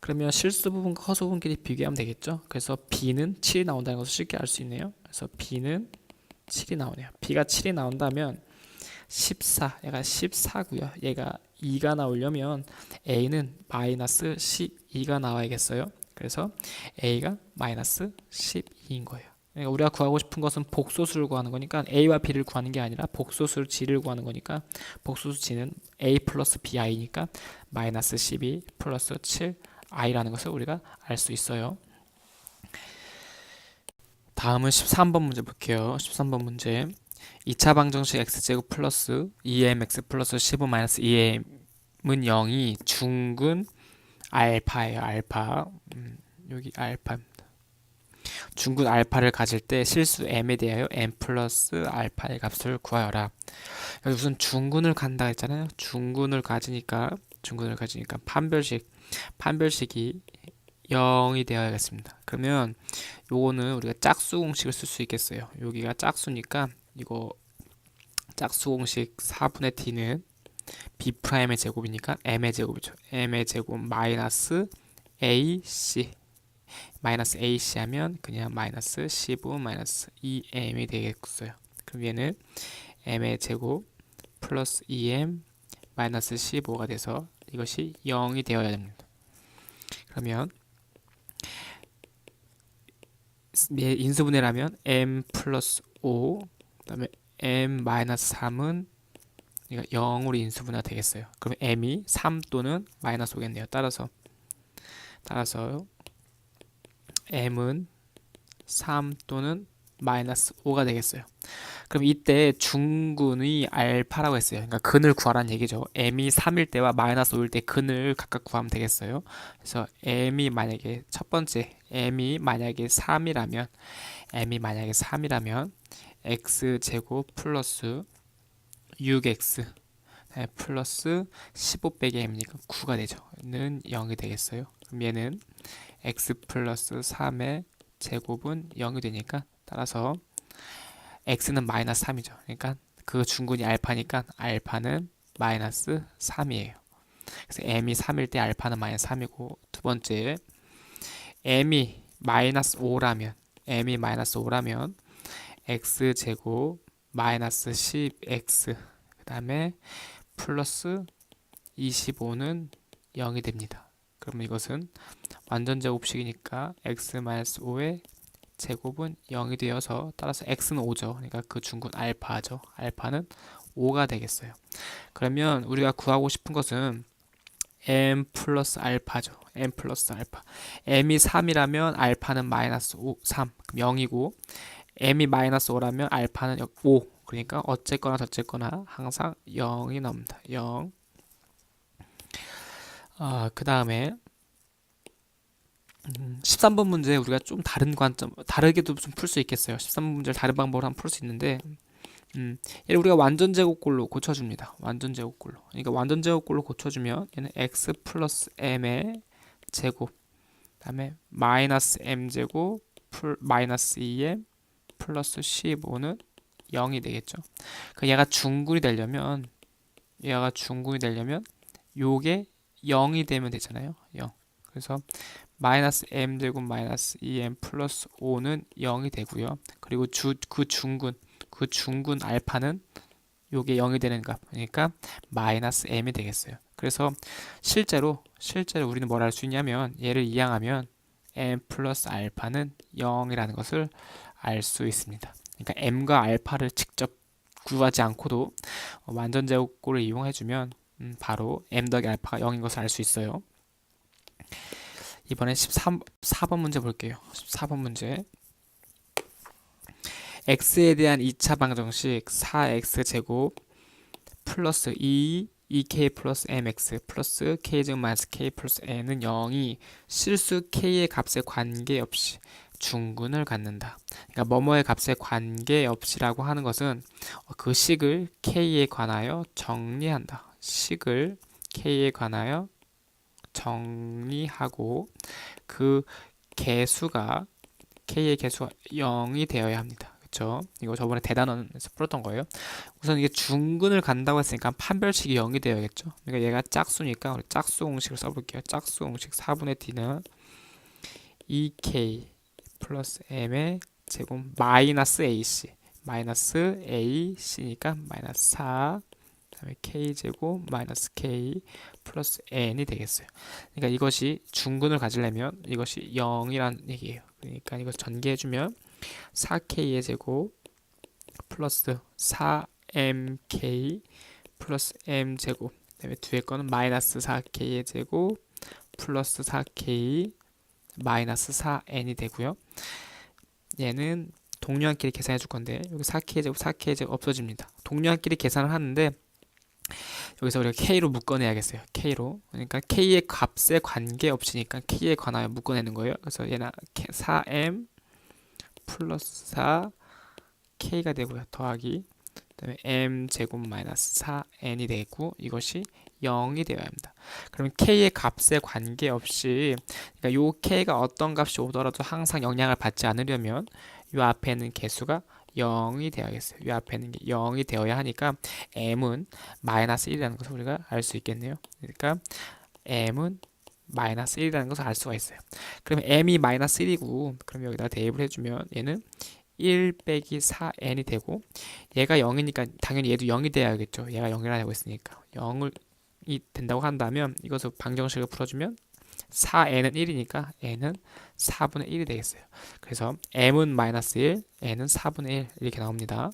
그러면 실수 부분과 허수 부분끼리 비교하면 되겠죠. 그래서 b는 7이 나온다는 것을 쉽게 알 수 있네요. 그래서 b는 7이 나오네요. b가 7이 나온다면 14, 얘가 14고요. 얘가 2가 나오려면 a는 마이너스 12가 나와야겠어요. 그래서 a가 마이너스 12인 거예요. 그러니까 우리가 구하고 싶은 것은 복소수를 구하는 거니까 a와 b를 구하는 게 아니라 복소수 g를 구하는 거니까 복소수 g는 a 플러스 bi니까 마이너스 12 플러스 7i라는 것을 우리가 알 수 있어요. 다음은 13번 문제 볼게요. 13번 문제 2차 방정식 x제곱 플러스 2mx 플러스 15 마이너스 2m은 0이 중근 알파예요. 알파. 여기 알파입니다. 중근 알파를 가질 때 실수 m에 대하여 m 플러스 알파의 값을 구하여라. 여기 우선 중근을 간다 했잖아요. 중근을 가지니까 판별식이 0이 되어야겠습니다. 그러면 요거는 우리가 짝수 공식을 쓸 수 있겠어요. 여기가 짝수니까 이거 짝수 공식 4분의 t는 b'의 제곱이니까 m의 제곱이죠. m의 제곱 마이너스 ac 하면 그냥 마이너스 15 마이너스 2m이 되겠어요. 그럼 얘는 m의 제곱 플러스 2m 마이너스 15가 돼서 이것이 0이 되어야 됩니다. 그러면 인수분해라면 m 플러스 5 그다음에 m 마이너스 3은 0으로 인수분해가 되겠어요. 그럼 m이 3 또는 마이너스 5겠네요. 따라서 m은 3 또는 마이너스 5가 되겠어요. 그럼 이때 중근의 알파라고 했어요. 그러니까 근을 구하라는 얘기죠. m이 3일 때와 마이너스 5일 때 근을 각각 구하면 되겠어요. 그래서 m이 만약에 첫 번째 m이 만약에 3이라면 x제곱 플러스 6x 플러스 15 빼기 m이니까 9가 되죠. 는 0이 되겠어요. 그럼 얘는 x 플러스 3의 제곱은 0이 되니까 따라서 x는 마이너스 3이죠. 그러니까 그 중근이 알파니까 알파는 마이너스 3이에요. 그래서 m이 3일 때 알파는 마이너스 3이고 두 번째 m이 마이너스 5라면 x제곱 마이너스 10x 그 다음에 플러스 25는 0이 됩니다. 그러면 이것은 완전 제곱식이니까 x-5의 제곱은 0이 되어서 따라서 x는 5죠. 그러니까 그 중근 알파죠. 알파는 5가 되겠어요. 그러면 우리가 구하고 싶은 것은 m 플러스 알파죠. m 플러스 알파. m이 3이라면 알파는 마이너스 3, 그럼 0이고 m이 마이너스 5라면 알파는 5. 그러니까 어쨌거나 저쨌거나 항상 0이 나옵니다. 0. 그 다음에 13번 문제 우리가 좀 다른 관점, 다르게도 좀 풀 수 있겠어요. 13번 문제를 다른 방법으로 한번 풀 수 있는데 얘를 우리가 완전 제곱꼴로 고쳐줍니다. 완전 제곱꼴로. 그러니까 완전 제곱꼴로 고쳐주면 얘는 x 플러스 m의 제곱 그다음에 마이너스 m 제곱 마이너스 2m 플러스 15는 0이 되겠죠. 그러니까 얘가 중근이 되려면 요게 0이 되면 되잖아요. 0. 그래서 마이너스 m 제곱 마이너스 2m 플러스 5는 0이 되고요. 그리고 그 중근 알파는 요게 0이 되는 값. 그러니까 마이너스 m이 되겠어요. 그래서 실제로 우리는 뭘 할 수 있냐면 얘를 이항하면 m 플러스 알파는 0이라는 것을 알 수 있습니다. 그러니까 m과 알파를 직접 구하지 않고도 완전 제곱꼴을 이용해주면 바로 m 더하기 알파가 0인 것을 알 수 있어요. 이번에 14번 문제 볼게요. 14번 문제. x에 대한 2차 방정식 4x제곱 플러스 2k 플러스 mx 플러스 k제곱 마이너스 k 플러스 n은 0이 실수 k의 값에 관계없이 중근을 갖는다. 그러니까 뭐뭐의 값에 관계없이라고 하는 것은 그 식을 k에 관하여 정리한다. 식을 k에 관하여 정리하고 그 개수가 k의 개수가 0이 되어야 합니다. 그렇죠? 이거 저번에 대단원에서 풀었던 거예요. 우선 이게 중근을 간다고 했으니까 판별식이 0이 되어야겠죠. 그러니까 얘가 짝수니까 우리 짝수 공식을 써볼게요. 짝수 공식 4분의 d는 2k 플러스 m의 제곱 마이너스 ac ac니까 마이너스 4 그다음에 k제곱 마이너스 k 플러스 n이 되겠어요. 그러니까 이것이 중근을 가지려면 이것이 0이란 얘기예요. 그러니까 이것을 전개해주면 4k의 제곱 플러스 4mk 플러스 m제곱 그다음에 뒤에 거는 마이너스 4k의 제곱 플러스 4k 마이너스 4n이 되고요. 얘는 동료한끼리 계산해 줄 건데 여기 4k의 제곱 4k의 제곱 없어집니다. 동료한끼리 계산을 하는데 여기서 우리가 k로 묶어내야겠어요. k로. 그러니까 k의 값에 관계없이니까 k에 관하여 묶어내는 거예요. 그래서 얘는 4m 플러스 4 k가 되고요. 더하기 그다음에 m 제곱 마이너스 4n이 되고 이것이 0이 되어야 합니다. 그러면 k의 값에 관계없이 그러니까 요 k가 어떤 값이 오더라도 항상 영향을 받지 않으려면 요 앞에 있는 개수가 0이 되어야겠어요. 요 앞에 있는 게 0이 되어야 하니까 m은 마이너스 1이라는 것을 우리가 알 수 있겠네요. 그러니까 m은 마이너스 1이라는 것을 알 수가 있어요. 그러면 m이 마이너스 1이고 그럼 여기다 대입을 해주면 얘는 1 빼기 4n이 되고 얘가 0이니까 당연히 얘도 0이 돼야겠죠. 얘가 0이라고 했으니까 0이 된다고 한다면 이것을 방정식을 풀어주면 4n은 1이니까 n은 4분의 1이 되겠어요. 그래서 m은 마이너스 1, n은 4분의 1 이렇게 나옵니다.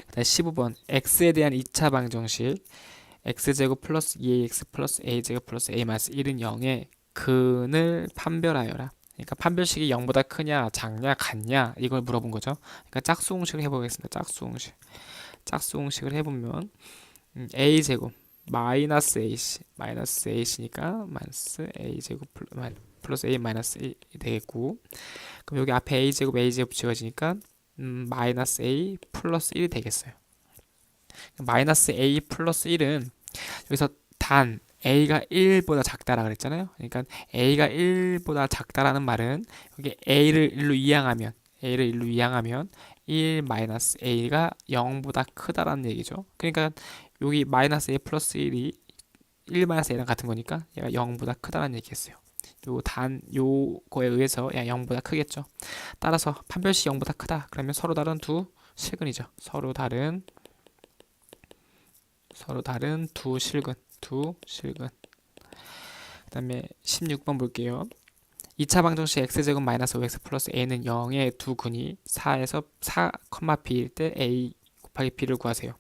그다음 15번 x에 대한 2차 방정식 x제곱 플러스 2ax 플러스 a제곱 플러스 a 마이너스 1은 0의 근을 판별하여라. 그러니까 판별식이 0보다 크냐 작냐 같냐 이걸 물어본 거죠. 그러니까 짝수공식을 해보겠습니다. 짝수공식을 해보면 a제곱 마이너스 ac 마이너스 ac니까 마이너스 a제곱 플러스 a 마이너스 1이 되겠고, 그럼 여기 앞에 a제곱 지워지니까 마이너스 a 플러스 1이 되겠어요. 마이너스 a 플러스 1은 여기서 단 a가 1보다 작다라 그랬잖아요. 그러니까 a가 1보다 작다라는 말은 여기 a를 1로 이항하면 1 마이너스 a가 0보다 크다라는 얘기죠. 그러니까 여기 마이너스 a 플러스 1이 1 마이너스 a랑 같은 거니까 얘가 0보다 크다라는 얘기겠어요. 요거에 의해서 0보다 크겠죠. 따라서 판별식 0보다 크다. 그러면 서로 다른 두 실근이죠. 서로 다른 두 실근. 그 다음에 16번 볼게요. 2차 방정식 x제곱 마이너스 5x 플러스 a는 0의 두 근이 4에서 4, b일 때 a 곱하기 b를 구하세요.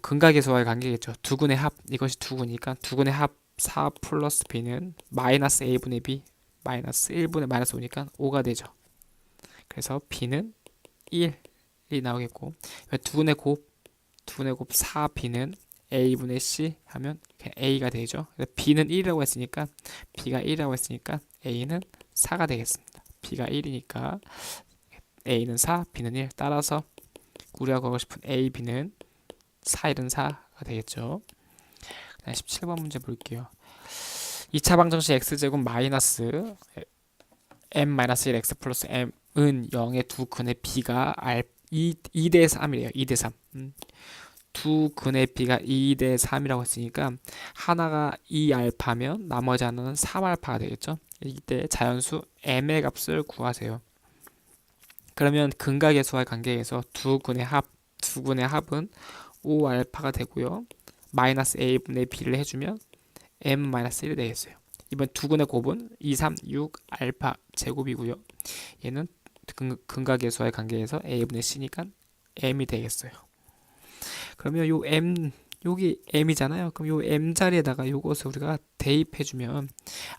근각계수와의 관계겠죠. 두 근의 합, 이것이 두 근이니까 두 근의 합 4 플러스 b는 마이너스 a분의 b 마이너스 1분의 마이너스 5니까 5가 되죠. 그래서 b는 1이 나오겠고, 두 근의 곱 4b는 a분의 c 하면 그냥 a가 되죠. b는 1이라고 했으니까 a는 4가 되겠습니다. b가 1이니까 a는 4, b는 1. 따라서 우리가 구하고 싶은 a, b는 4, 1은 4가 되겠죠. 17번 문제 볼게요. 2차 방정식 x제곱 마이너스 m-1 x 플러스 m은 0의 두 근의 b가 2대 3이래요. 2대 3. 두 근의 b가 2대 3이라고 했으니까 하나가 2알파면 나머지 하나는 3알파가 되겠죠. 이때 자연수 m의 값을 구하세요. 그러면 근각계수와의 관계에서 두 근의 합은 5알파가 되고요. 마이너스 a분의 b를 해주면 m-1이 되겠어요. 이번 두 근의 곱은 2, 3, 6 알파 제곱이고요. 얘는 근각계수와의 관계에서 a분의 c니까 m이 되겠어요. 그러면 요 m, 여기 m이잖아요. 그럼 요 m 자리에다가 요것을 우리가 대입해주면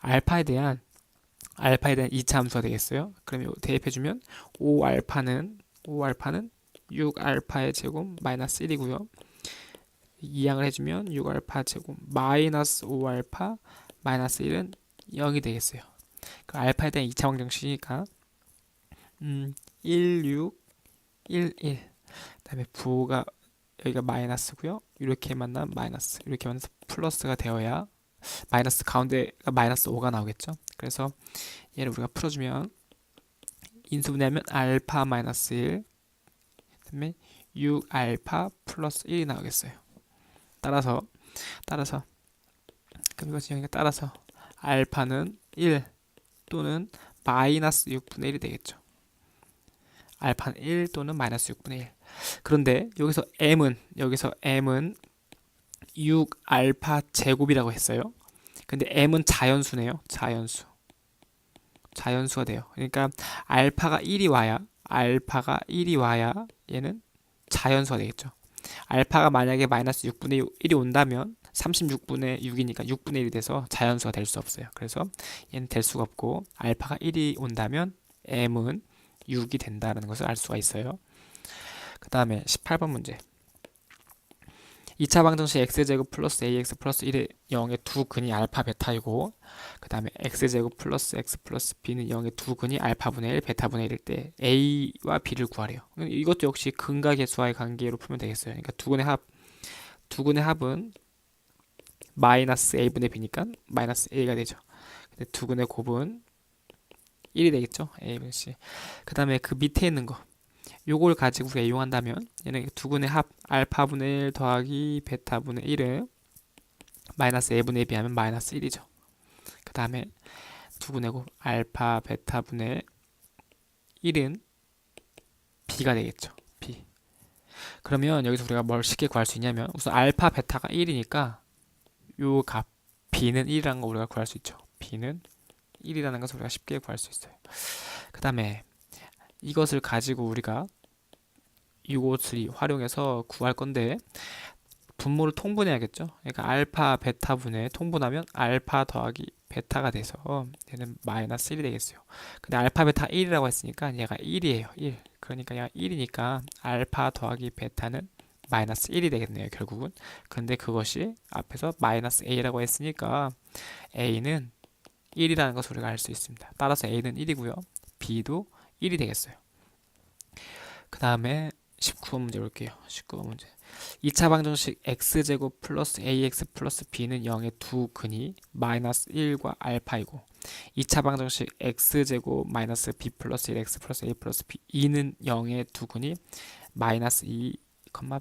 알파에 대한 2차 함수가 되겠어요. 그러면 대입해주면 5알파는 6알파의 제곱 마이너스 1이고요. 이항을 해주면 6알파 제곱 마이너스 5알파 마이너스 1은 0이 되겠어요. 그 알파에 대한 2차 방정식이니까 1, 6, 1, 1. 그다음에 부호가 여기가 마이너스고요. 이렇게 만나면 마이너스, 이렇게 만나서 플러스가 되어야 마이너스 가운데가 마이너스 5가 나오겠죠. 그래서 얘를 우리가 풀어주면 인수분해하면 알파 마이너스 1, 그다음에 6알파 플러스 1이 나오겠어요. 따라서 그럼 이것이 여기가 따라서 알파는 1 또는 마이너스 6분의 1이 되겠죠. 알파는 1 또는 마이너스 6분의 1. 그런데 여기서 m은 6알파 제곱이라고 했어요. 근데 m은 자연수네요. 자연수가 돼요. 그러니까 알파가 1이 와야 얘는 자연수가 되겠죠. 알파가 만약에 마이너스 6분의 1이 온다면 36분의 6이니까 6분의 1이 돼서 자연수가 될 수 없어요. 그래서 얘는 될 수가 없고 알파가 1이 온다면 m은 6이 된다는 것을 알 수가 있어요. 그 다음에 18번 문제. 2차 방정식 x제곱 플러스 ax 플러스 1의 0의 두 근이 알파 베타이고, 그 다음에 x제곱 플러스 x 플러스 b는 0의 두 근이 알파분의 1 베타분의 1일 때 a와 b를 구하래요. 이것도 역시 근각계수와의 관계로 풀면 되겠어요. 그러니까 두 근의 합은 마이너스 a분의 b니까 마이너스 a가 되죠. 근데 두 근의 곱은 1이 되겠죠. a분의 c. 그 다음에 그 밑에 있는 거 요걸 가지고 우리가 이용한다면 얘는 두 근의 합 알파분의 1 더하기 베타분의 1은 마이너스 a분의 1에 비하면 마이너스 1이죠. 그 다음에 두 근의 곱 알파 베타분의 1은 b가 되겠죠. b. 그러면 여기서 우리가 뭘 쉽게 구할 수 있냐면 우선 알파 베타가 1이니까 요 값 b는 1이라는 거 우리가 구할 수 있죠. b는 1이라는 것을 우리가 쉽게 구할 수 있어요. 그 다음에 이것을 가지고 우리가 이것을 활용해서 구할 건데 분모를 통분해야겠죠. 그러니까 알파 베타 분에 통분하면 알파 더하기 베타가 돼서 얘는 마이너스 1이 되겠어요. 근데 알파 베타 1이라고 했으니까 얘가 1이에요. 1. 그러니까 얘가 1이니까 알파 더하기 베타는 마이너스 1이 되겠네요. 결국은. 근데 그것이 앞에서 마이너스 a라고 했으니까 a는 1이라는 것을 우리가 알 수 있습니다. 따라서 a는 1이고요. b도 1이 되겠어요. 그 다음에 19번 문제 볼게요. 19번 문제. 2차 방정식 x제곱 플러스 ax 플러스 b는 0의 두 근이 마이너스 1과 알파이고 2차 방정식 x제곱 마이너스 b 플러스 1x 플러스 a 플러스 b 2는 0의 두 근이 마이너스 2,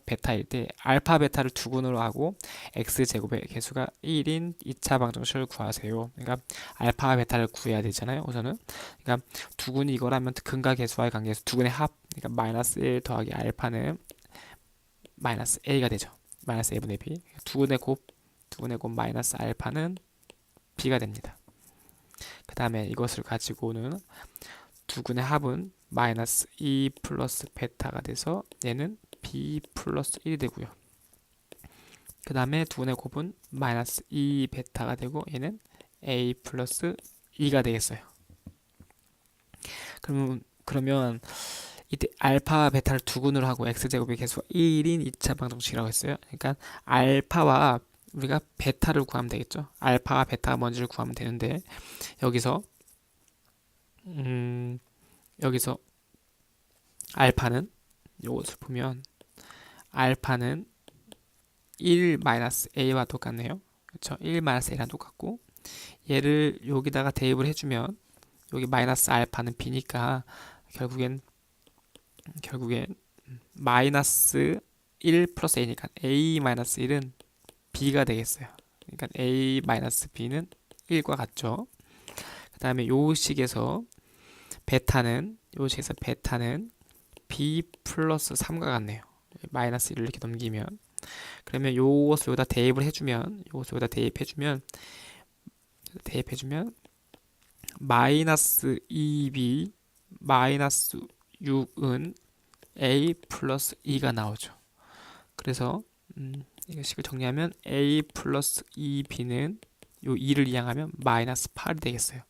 베타일 때 알파 베타를 두 근으로 하고 x제곱의 개수가 1인 2차 방정식을 구하세요. 그러니까 알파 베타를 구해야 되잖아요. 우선은 그러니까 두 근이 이거라면 근과 개수와의 관계에서 두 근의 합 그러니까 마이너스 1 더하기 알파는 마이너스 a가 되죠. 마이너스 a분의 b. 두 근의 곱 마이너스 알파는 b가 됩니다. 그 다음에 이것을 가지고는 두 근의 합은 마이너스 2 플러스 베타가 돼서 얘는 b 플러스 1이 되고요. 그 다음에 두 근의 곱은 마이너스 2 베타가 되고 얘는 a 플러스 2가 되겠어요. 그러면 이때 알파 베타를 두 근으로 하고 x제곱의 개수가 1인 2차 방정식이라고 했어요. 그러니까 알파와 우리가 베타를 구하면 되겠죠. 알파와 베타가 뭔지를 구하면 되는데 여기서 알파는 이것을 보면 알파는 1 마이너스 a와 똑같네요. 그렇죠? 1 마이너스 a랑 똑같고 얘를 여기다가 대입을 해주면 여기 마이너스 알파는 b니까 결국엔 마이너스 1 플러스 a니까 a 마이너스 1은 b가 되겠어요. 그러니까 a 마이너스 b는 1과 같죠. 그 다음에 요 식에서 베타는 b 플러스 3과 같네요. 마이너스 1을 이렇게 넘기면 그러면 요것을 여기다 대입해주면 마이너스 2b 마이너스 6은 a 플러스 2가 나오죠. 그래서 이거 식을 정리하면 a 플러스 2b는 요 2를 이항하면 마이너스 8이 되겠어요.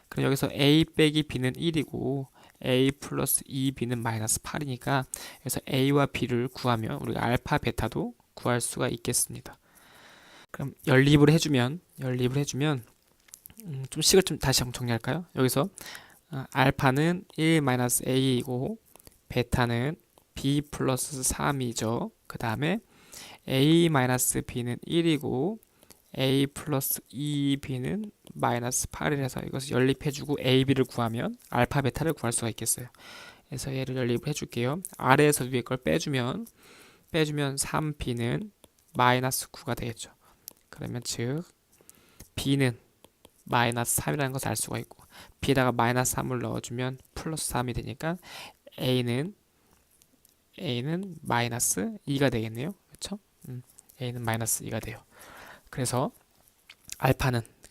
그럼 여기서 a 빼기 b는 1이고 a 플러스 2b는 마이너스 8이니까 그래서 a와 b를 구하면 우리가 알파 베타도 구할 수가 있겠습니다. 그럼 연립을 해주면 좀 식을 좀 다시 한번 정리할까요? 여기서 알파는 1 마이너스 a이고 베타는 b 플러스 3이죠. 그 다음에 a 마이너스 b는 1이고 a 플러스 2b는 마이너스 8이라서 이것을 연립해주고 a, b를 구하면 알파 베타를 구할 수가 있겠어요. 그래서 얘를 연립을 해줄게요. 아래에서 위에 걸 빼주면 3b는 마이너스 9가 되겠죠. 그러면 즉 b는 마이너스 3이라는 것을 알 수가 있고 b에다가 마이너스 3을 넣어주면 플러스 3이 되니까 a는 마이너스 2가 되겠네요. 그렇죠? a는 마이너스 2가 돼요. 그래서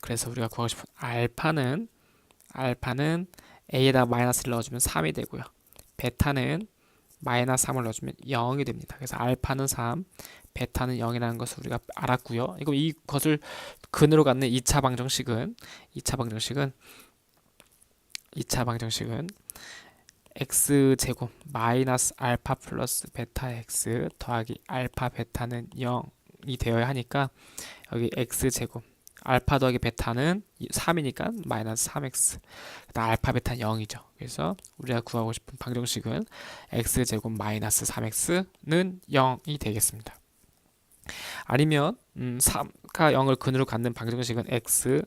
그래서 우리가 구하고 싶은 알파는 a에다가 마이너스를 넣어주면 3이 되고요. 베타는 마이너스 3을 넣어주면 0이 됩니다. 그래서 알파는 3, 베타는 0이라는 것을 우리가 알았고요. 이것을 근으로 갖는 2차 방정식은 x제곱 마이너스 알파 플러스 베타 x 더하기 알파 베타는 0이 되어야 하니까 여기 x제곱 알파 더하기 베타는 3이니까 마이너스 3x 그다음 알파 베타는 0이죠. 그래서 우리가 구하고 싶은 방정식은 x제곱 마이너스 3x는 0이 되겠습니다. 아니면 3가 0을 근으로 갖는 방정식은 x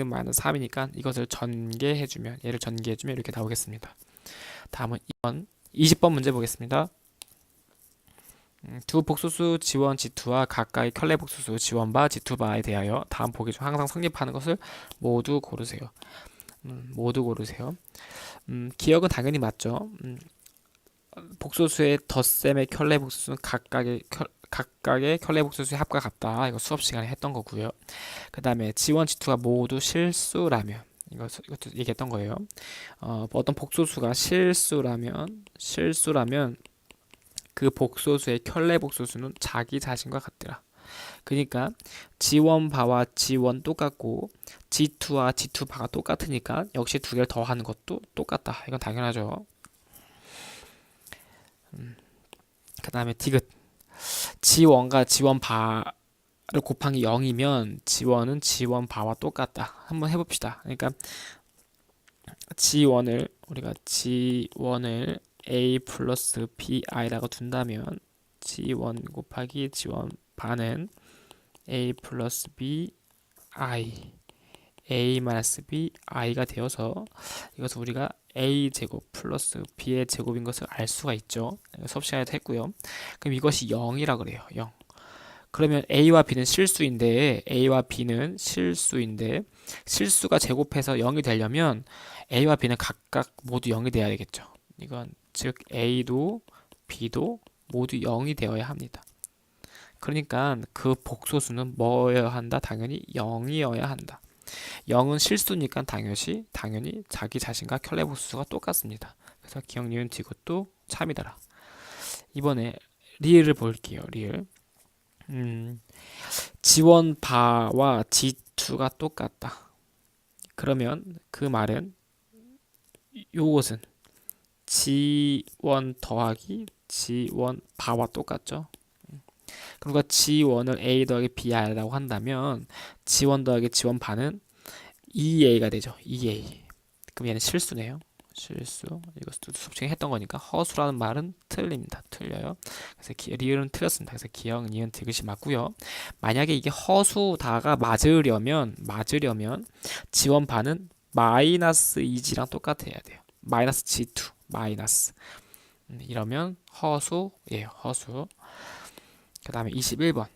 마이너스 3이니까 이것을 전개해주면 이렇게 나오겠습니다. 다음은 20번 문제 보겠습니다. 두 복소수 G1, G2와 각각의 켤레 복소수 G1바 G2바에 대하여 다음 보기 중 항상 성립하는 것을 모두 고르세요. 모두 고르세요. 기억은 당연히 맞죠. 복소수의 덧셈의 켤레 복소수는 각각의 켤레 복소수의 합과 같다. 이거 수업 시간에 했던 거고요. 그 다음에 G1, G2가 모두 실수라면 이것도 얘기했던 거예요. 어떤 복소수가 실수라면 그 복소수의 켤레 복소수는 자기 자신과 같더라. 그러니까 G1 바와 G1 똑같고 G2와 G2 바가 똑같으니까 역시 두 개를 더하는 것도 똑같다. 이건 당연하죠. 그 다음에 디귿 G1과 G1 바를 곱한 게 0이면 G1은 G1 바와 똑같다. 한번 해봅시다. 그러니까 우리가 G1을 A 플러스 BI라고 둔다면 G1 곱하기 G1 바는 A 플러스 B I A 마이너스 B I가 되어서 이것을 우리가 A 제곱 플러스 B의 제곱인 것을 알 수가 있죠. 수업 시간에도 했고요. 그럼 이것이 0이라 그래요. 0. 그러면 A와 B는 실수인데 실수가 제곱해서 0이 되려면 A와 B는 각각 모두 0이 돼야 되겠죠. 이건 즉 A도 B도 모두 0이 되어야 합니다. 그러니까 그 복소수는 뭐여야 한다? 당연히 0이어야 한다. 0은 실수니까 당연히 자기 자신과 켤레 복소수가 똑같습니다. 그래서 기억, 니은, 디귿도 참이더라. 이번에 리을을 볼게요. 리을. G1 바와 G2가 똑같다. 그러면 그 말은 요것은 G1 더하기 G1 바와 똑같죠. 그러니까 G1을 A 더하기 BI라고 한다면 G1 더하기 G1 바는 2A가 되죠. 2A. 그럼 얘는 실수네요. 실수. 이것도 수업 중에 했던 거니까 허수라는 말은 틀립니다. 틀려요. 그래서 리을은 틀렸습니다. 그래서 기억, 니은, 디귿이 맞고요. 만약에 이게 허수다가 맞으려면 G1 바는 마이너스 2G랑 똑같아야 돼요. 마이너스 G2 마이너스. 이러면 허수예요. 허수. 그 다음에 21번.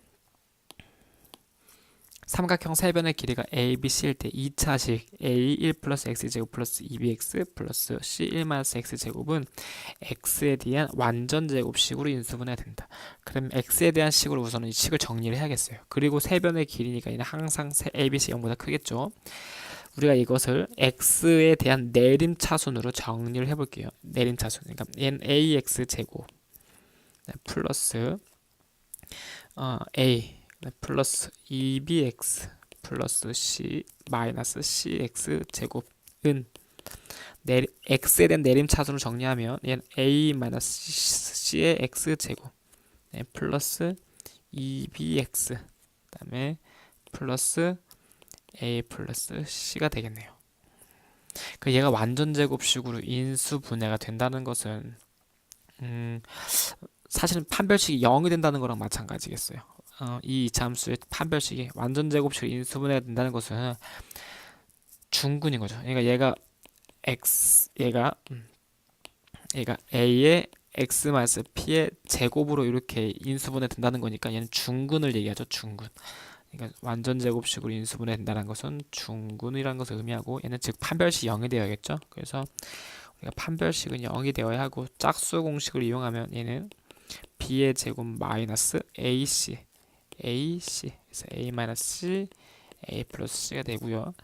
삼각형 세변의 길이가 ABC일 때 2차식 A1 플러스 X제곱 플러스 2BX 플러스 C1 마이너스 X제곱은 X에 대한 완전제곱식으로 인수분해야 된다. 그럼 X에 대한 식으로 우선은 이 식을 정리를 해야겠어요. 그리고 세변의 길이니까 얘는 항상 ABC 0보다 크겠죠. 우리가 이것을 X에 대한 내림차순으로 정리를 해볼게요. 내림차순. 그러니까 얘는 AX제곱 플러스 A 플러스 2bx 플러스 c 마이너스 cx 제곱은 x에 대한 내림차순을 정리하면 얘는 a 마이너스 c의 x 제곱 플러스 2bx 그다음에 플러스 a 플러스 c가 되겠네요. 그 얘가 완전 제곱식으로 인수분해가 된다는 것은 사실은 판별식이 0이 된다는 거랑 마찬가지겠어요. 이 이차함수의 판별식이 완전 제곱식으로 인수분해가 된다는 것은 중근인 거죠. 그러니까 얘가 A의 X 마이너스 P의 제곱으로 이렇게 인수분해 된다는 거니까 얘는 중근을 얘기하죠. 중근. 그러니까 완전 제곱식으로 인수분해 된다는 것은 중근이라는 것을 의미하고 얘는 즉 판별식이 0이 되어야겠죠. 그래서 우리가 판별식은 0이 되어야 하고 짝수 공식을 이용하면 얘는 B의 제곱 마이너스 AC 그래서 A 마이너스 C A 플러스 C가 되고요.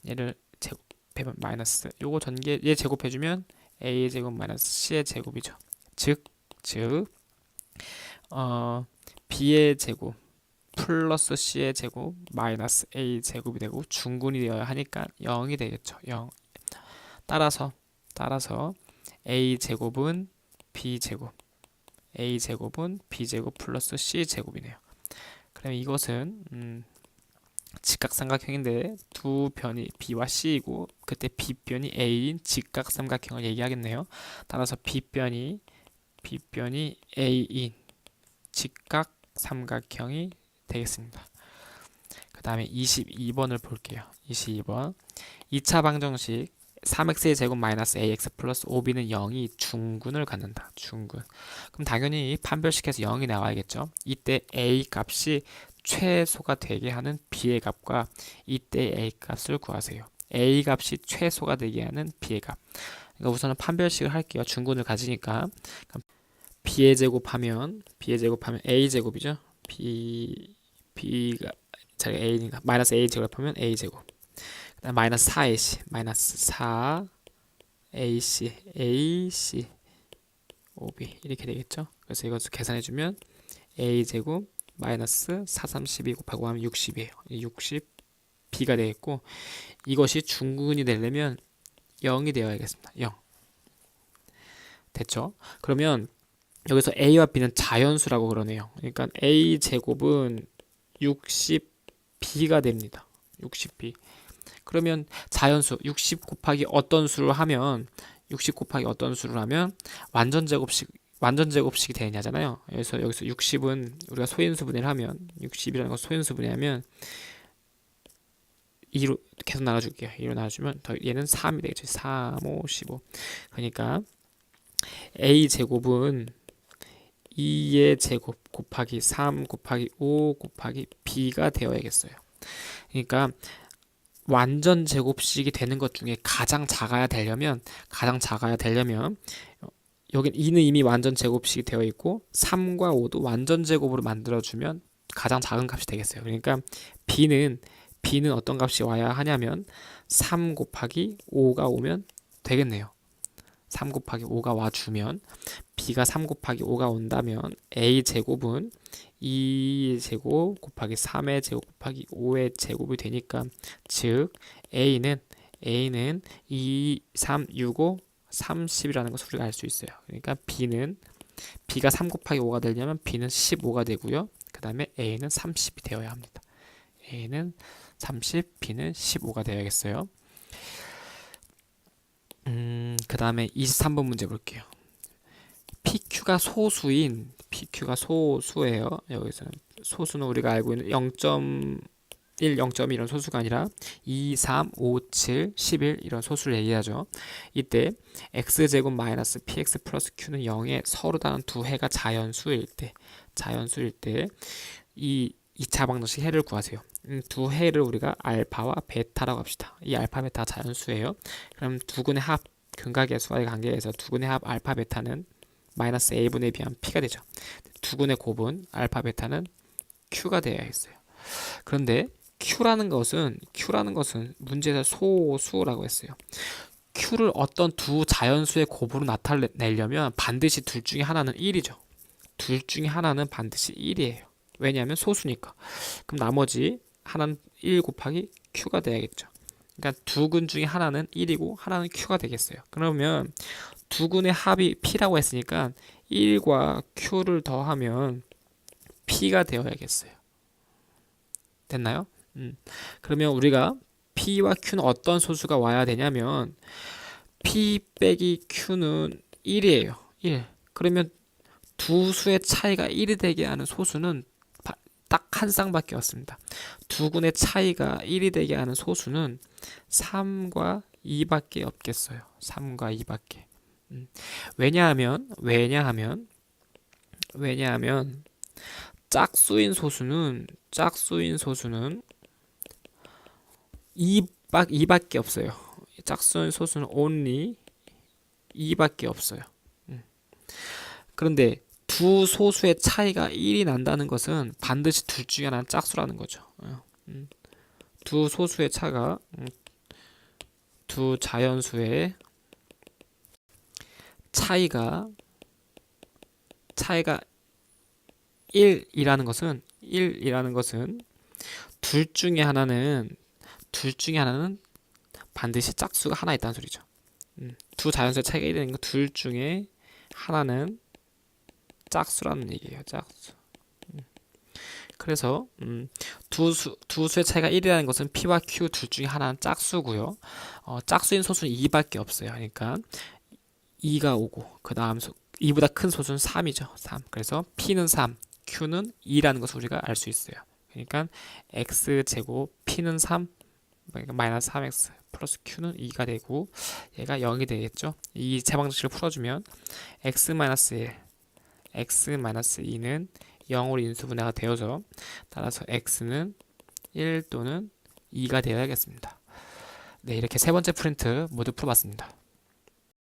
얘를 제곱해면 마이너스 요거 전개 얘 제곱해주면 A 제곱 마이너스 C의 제곱이죠. 즉 B의 제곱 플러스 C의 제곱 마이너스 A 제곱이 되고 중근이 되어야 하니까 0이 되겠죠. 0. 따라서 A 제곱은 B 제곱 A 제곱은 B 제곱 플러스 C 제곱이네요. 그럼 이것은 직각삼각형인데 두 변이 B와 C이고 그때 B변이 A인 직각삼각형을 얘기하겠네요. 따라서 B변이 A인 직각삼각형이 되겠습니다. 그 다음에 22번을 볼게요. 22번 2차 방정식 3x의 제곱 마이너스 ax 플러스 5b는 0이 중근을 갖는다. 중근. 그럼 당연히 판별식에서 0이 나와야겠죠. 이때 a 값이 최소가 되게 하는 b의 값과 이때 a 값을 구하세요. a 값이 최소가 되게 하는 b의 값. 그러니까 우선은 판별식을 할게요. 중근을 가지니까 b의 제곱하면 a 제곱이죠. b가 자리가 a니까 마이너스 a 제곱하면 a 제곱. 그다음 마이너스 4ac 마이너스 4ac 5b 이렇게 되겠죠. 그래서 이것을 계산해주면 a 제곱 마이너스 4, 32 곱하기 5 하면 60이에요. 60b가 되겠고, 이것이 중근이 되려면 0이 되어야겠습니다. 0. 됐죠? 그러면 여기서 a와 b는 자연수라고 그러네요. 그러니까 a 제곱은 60b가 됩니다. 60b. 그러면 자연수 60 곱하기 어떤 수를 하면 완전 제곱식이 되냐잖아요. 그래서 여기서 60은 우리가 소인수분해를 하면 60이라는 건 소인수분해 하면 2로 계속 나눠줄게요. 2로 나눠주면 얘는 3이 되겠죠. 3, 5, 15. 그러니까 a 제곱은 2의 제곱 곱하기 3 곱하기 5 곱하기 b가 되어야겠어요. 그러니까 완전 제곱식이 되는 것 중에 가장 작아야 되려면 여긴 2는 이미 완전 제곱식이 되어 있고 3과 5도 완전 제곱으로 만들어주면 가장 작은 값이 되겠어요. 그러니까 b는 어떤 값이 와야 하냐면 3 곱하기 5가 오면 되겠네요. 3 곱하기 5가 와주면 b가 3 곱하기 5가 온다면 a 제곱은 2의 제곱 곱하기 3의 제곱 곱하기 5의 제곱이 되니까 즉 a는 2, 3, 6, 5, 30이라는 것을 우리가 알 수 있어요. 그러니까 b가 3 곱하기 5가 되려면 b는 15가 되고요. 그 다음에 a는 30이 되어야 합니다. a는 30, b는 15가 되어야겠어요. 그 다음에 23번 문제 볼게요. PQ가 소수예요. 여기서는 소수는 우리가 알고 있는 0.1, 0.2 이런 소수가 아니라 2, 3, 5, 7, 11 이런 소수를 얘기하죠. 이때 x제곱 마이너스 px 플러스 q는 0에 서로 다른 두 해가 자연수일 때 이 2차 방정식 해를 구하세요. 두 해를 우리가 알파와 베타라고 합시다. 이 알파, 베타가 자연수예요. 그럼 두근의 합, 근각의 수와의 관계에서 두근의 합 알파, 베타는 마이너스 a분의 b하면 p가 되죠. 두근의 곱은 알파, 베타는 q가 되어야겠어요. 그런데 q라는 것은 문제에서 소수라고 했어요. q를 어떤 두 자연수의 곱으로 나타내려면 반드시 둘 중에 하나는 1이죠. 둘 중에 하나는 반드시 1이에요. 왜냐하면 소수니까. 그럼 나머지 하나는 1 곱하기 q가 돼야겠죠. 그러니까 두 근 중에 하나는 1이고 하나는 q가 되겠어요. 그러면 두 근의 합이 p라고 했으니까 1과 q를 더하면 p가 되어야겠어요. 됐나요? 그러면 우리가 p와 q는 어떤 소수가 와야 되냐면 p 빼기 q는 1이에요. 1. 그러면 두 수의 차이가 1이 되게 하는 소수는 딱 한 쌍밖에 없습니다. 두 근의 차이가 1이 되게 하는 소수는 3과 2밖에 없겠어요. 3과 2밖에. 왜냐하면 짝수인 소수는 2밖에 없어요. 짝수인 소수는 only 2밖에 없어요. 그런데 두 소수의 차이가 1이 난다는 것은 반드시 둘 중에 하나는 짝수라는 거죠. 두 소수의 차가 두 자연수의 차이가 1이라는 것은 둘 중에 하나는 반드시 짝수가 하나 있다는 소리죠. 두 자연수의 차이가 1이라는 건 둘 중에 하나는 짝수라는 얘기예요. 짝수. 그래서 두 수의 차이가 1이라는 것은 P와 Q 둘 중에 하나는 짝수고요. 짝수인 소수는 2밖에 없어요. 그러니까 2가 오고 그 다음 2보다 큰 소수는 3이죠. 3. 그래서 P는 3, Q는 2라는 것을 우리가 알 수 있어요. 그러니까 X제곱 P는 3, 그러니까 마이너스 3X 플러스 Q는 2가 되고 얘가 0이 되겠죠. 이 제방정식을 풀어주면 X-2는 0으로 인수분해가 되어서 따라서 X는 1 또는 2가 되어야겠습니다. 네, 이렇게 세 번째 프린트 모두 풀어봤습니다.